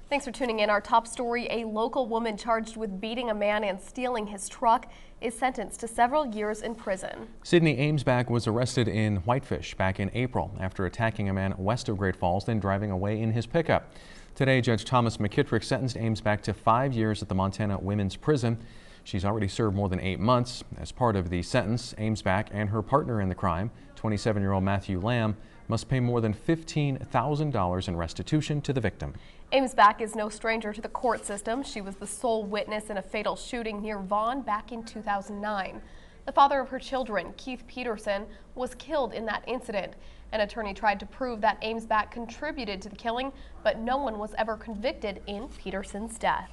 Thanks for tuning in. Our top story, a local woman charged with beating a man and stealing his truck is sentenced to several years in prison. Sydney Amesback was arrested in Whitefish back in April after attacking a man west of Great Falls, then driving away in his pickup. Today, Judge Thomas McKittrick sentenced Amesback to 5 years at the Montana Women's Prison. She's already served more than 8 months. As part of the sentence, Amesback and her partner in the crime, 27-year-old Matthew Lamb, must pay more than $15,000 in restitution to the victim. Amesback is no stranger to the court system. She was the sole witness in a fatal shooting near Vaughn back in 2009. The father of her children, Keith Peterson, was killed in that incident. An attorney tried to prove that Amesback contributed to the killing, but no one was ever convicted in Peterson's death.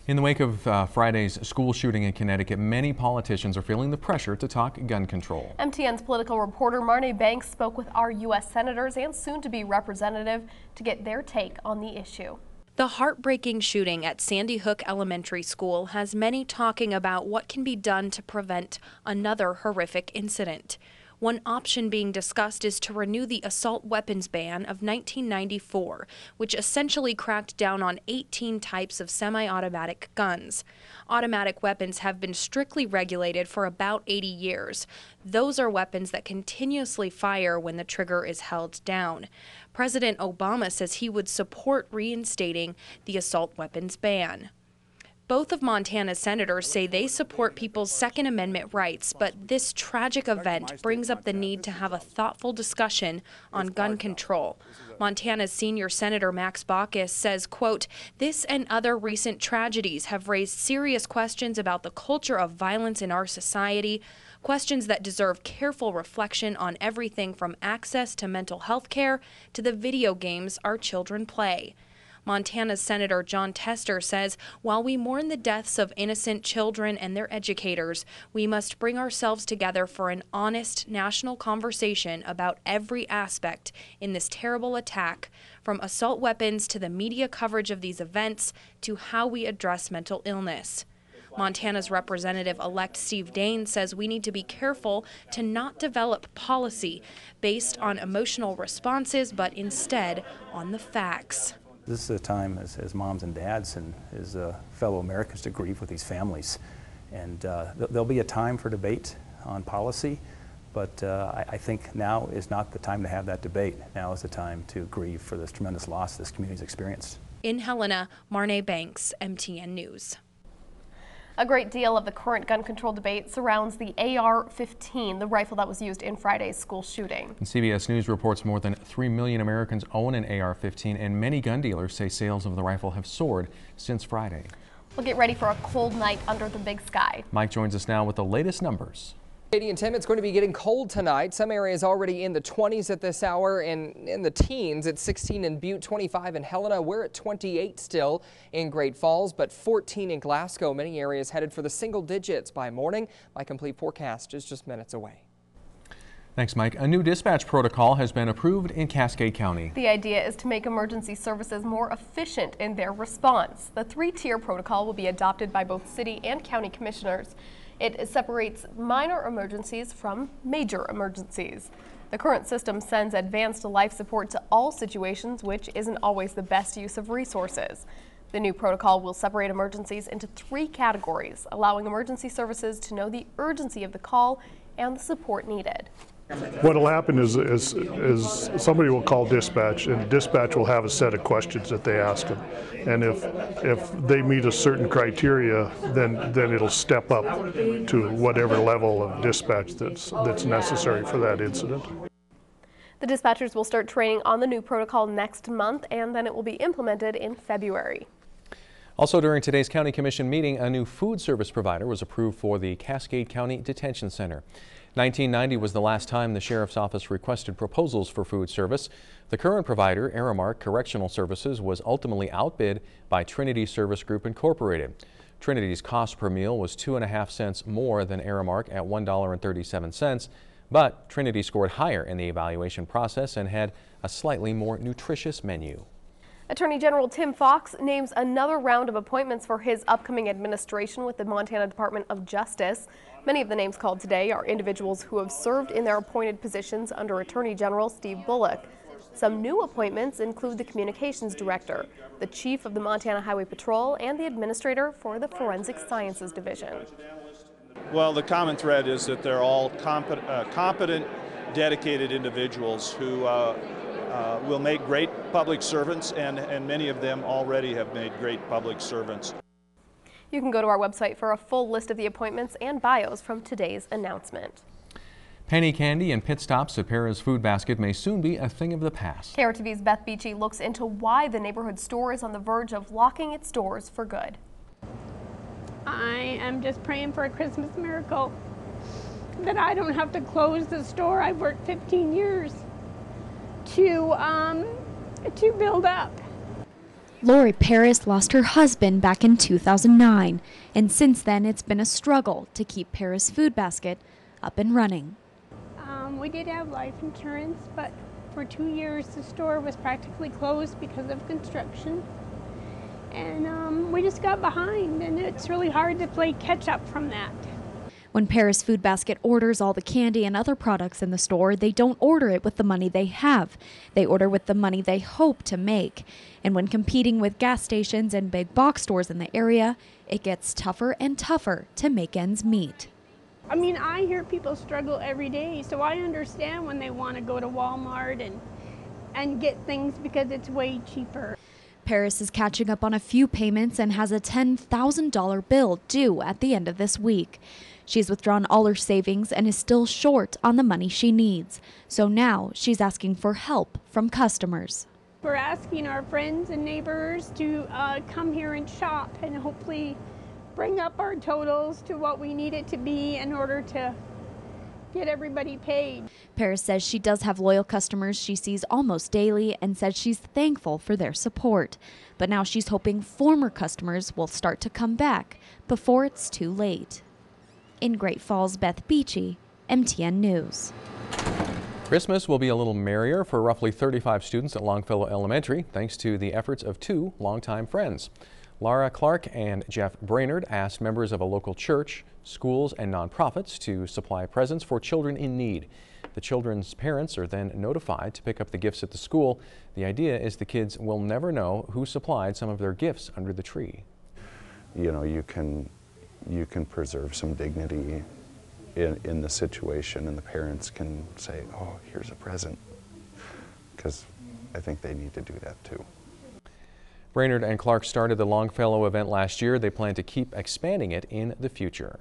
In the wake of Friday's school shooting in Connecticut, many politicians are feeling the pressure to talk gun control. MTN's political reporter Marne Banks spoke with our U.S. senators and soon-to-be representative to get their take on the issue. The heartbreaking shooting at Sandy Hook Elementary School has many talking about what can be done to prevent another horrific incident. One option being discussed is to renew the assault weapons ban of 1994, which essentially cracked down on 18 types of semi-automatic guns. Automatic weapons have been strictly regulated for about 80 years. Those are weapons that continuously fire when the trigger is held down. President Obama says he would support reinstating the assault weapons ban. Both of Montana's senators say they support people's Second Amendment rights, but this tragic event brings up the need to have a thoughtful discussion on gun control. Montana's senior senator Max Baucus says, quote, "This and other recent tragedies have raised serious questions about the culture of violence in our society, questions that deserve careful reflection on everything from access to mental health care to the video games our children play." Montana's Senator Jon Tester says, while we mourn the deaths of innocent children and their educators, we must bring ourselves together for an honest national conversation about every aspect in this terrible attack, from assault weapons to the media coverage of these events to how we address mental illness. Montana's Representative-elect Steve Daines says we need to be careful to not develop policy based on emotional responses, but instead on the facts. This is a time as moms and dads and as fellow Americans to grieve with these families. And there'll be a time for debate on policy, but I think now is not the time to have that debate. Now is the time to grieve for this tremendous loss this community's experienced. In Helena, Marne Banks, MTN News. A great deal of the current gun control debate surrounds the AR-15, the rifle that was used in Friday's school shooting. And CBS News reports more than 3 million Americans own an AR-15, and many gun dealers say sales of the rifle have soared since Friday. We'll get ready for a cold night under the big sky. Mike joins us now with the latest numbers. Katie and Tim, it's going to be getting cold tonight. Some areas already in the 20s at this hour and in the teens. It's 16 in Butte, 25 in Helena. We're at 28 still in Great Falls, but 14 in Glasgow. Many areas headed for the single digits by morning. My complete forecast is just minutes away. Thanks, Mike. A new dispatch protocol has been approved in Cascade County. The idea is to make emergency services more efficient in their response. The 3-tier protocol will be adopted by both city and county commissioners. It separates minor emergencies from major emergencies. The current system sends advanced life support to all situations, which isn't always the best use of resources. The new protocol will separate emergencies into 3 categories, allowing emergency services to know the urgency of the call and the support needed. What will happen is somebody will call dispatch, and dispatch will have a set of questions that they ask them. And if they meet a certain criteria, then it'll step up to whatever level of dispatch that's necessary for that incident. The dispatchers will start training on the new protocol next month, and then it will be implemented in February. Also during today's County Commission meeting, a new food service provider was approved for the Cascade County Detention Center. 1990 was the last time the Sheriff's Office requested proposals for food service. The current provider, Aramark Correctional Services, was ultimately outbid by Trinity Service Group Incorporated. Trinity's cost per meal was 2.5 cents more than Aramark at $1.37, but Trinity scored higher in the evaluation process and had a slightly more nutritious menu. Attorney General Tim Fox names another round of appointments for his upcoming administration with the Montana Department of Justice. Many of the names called today are individuals who have served in their appointed positions under Attorney General Steve Bullock. Some new appointments include the communications director, the chief of the Montana Highway Patrol, and the administrator for the Forensic Sciences Division. Well, the common thread is that they're all competent, dedicated individuals who will make great public servants, and many of them already have made great public servants. You can go to our website for a full list of the appointments and bios from today's announcement. Penny candy and pit stops at Paris Food Basket may soon be a thing of the past. KRTV's Beth Beachy looks into why the neighborhood store is on the verge of locking its doors for good. I am just praying for a Christmas miracle, that I don't have to close the store I've worked 15 years to build up. Lori Paris lost her husband back in 2009, and since then it's been a struggle to keep Paris Food Basket up and running. We did have life insurance, but for 2 years the store was practically closed because of construction. And we just got behind, and it's really hard to play catch up from that. When Paris Food Basket orders all the candy and other products in the store, they don't order it with the money they have. They order with the money they hope to make. And when competing with gas stations and big box stores in the area, it gets tougher and tougher to make ends meet. I mean, I hear people struggle every day, so I understand when they want to go to Walmart and get things because it's way cheaper. Paris is catching up on a few payments and has a $10,000 bill due at the end of this week. She's withdrawn all her savings and is still short on the money she needs. So now she's asking for help from customers. We're asking our friends and neighbors to come here and shop and hopefully bring up our totals to what we need it to be in order to get everybody paid. Paris says she does have loyal customers she sees almost daily and says she's thankful for their support. But now she's hoping former customers will start to come back before it's too late. In Great Falls, Beth Beachy, MTN News. Christmas will be a little merrier for roughly 35 students at Longfellow Elementary, thanks to the efforts of two longtime friends. Laura Clark and Jeff Brainard asked members of a local church, schools, and nonprofits to supply presents for children in need. The children's parents are then notified to pick up the gifts at the school. The idea is the kids will never know who supplied some of their gifts under the tree. You know, you can preserve some dignity in the situation, and the parents can say, oh, here's a present, because I think they need to do that too. Brainard and Clark started the Longfellow event last year. They plan to keep expanding it in the future.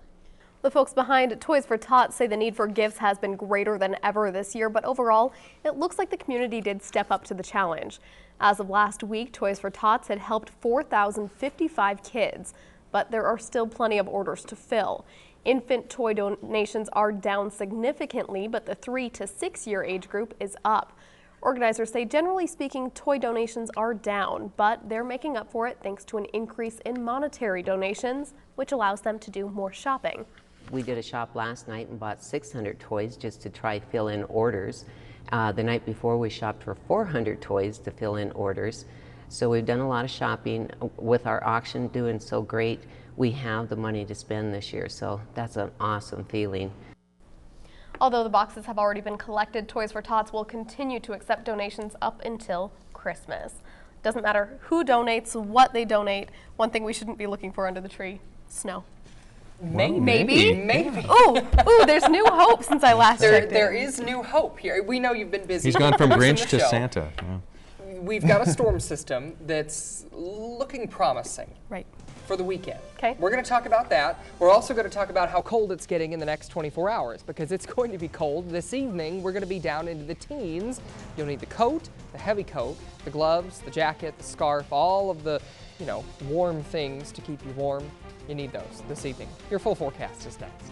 The folks behind Toys for Tots say the need for gifts has been greater than ever this year, but overall, it looks like the community did step up to the challenge. As of last week, Toys for Tots had helped 4,055 kids, but there are still plenty of orders to fill. Infant toy donations are down significantly, but the 3 to 6 year age group is up. Organizers say, generally speaking, toy donations are down, but they're making up for it thanks to an increase in monetary donations, which allows them to do more shopping. We did a shop last night and bought 600 toys just to try fill in orders. The night before we shopped for 400 toys to fill in orders. So we've done a lot of shopping. With our auction doing so great, we have the money to spend this year, so that's an awesome feeling. Although the boxes have already been collected, Toys for Tots will continue to accept donations up until Christmas. Doesn't matter who donates, what they donate. One thing we shouldn't be looking for under the tree: snow. Maybe. Ooh, there's new hope since I last checked. There is new hope here. We know you've been busy. He's gone from producing Grinch the to show. Santa. Yeah. We've got a storm system that's looking promising. Right. For the weekend. Okay. We're going to talk about that. We're also going to talk about how cold it's getting in the next 24 hours because it's going to be cold. This evening, we're going to be down into the teens. You'll need the coat, the heavy coat, the gloves, the jacket, the scarf, all of the, warm things to keep you warm. You need those this evening. Your full forecast is next.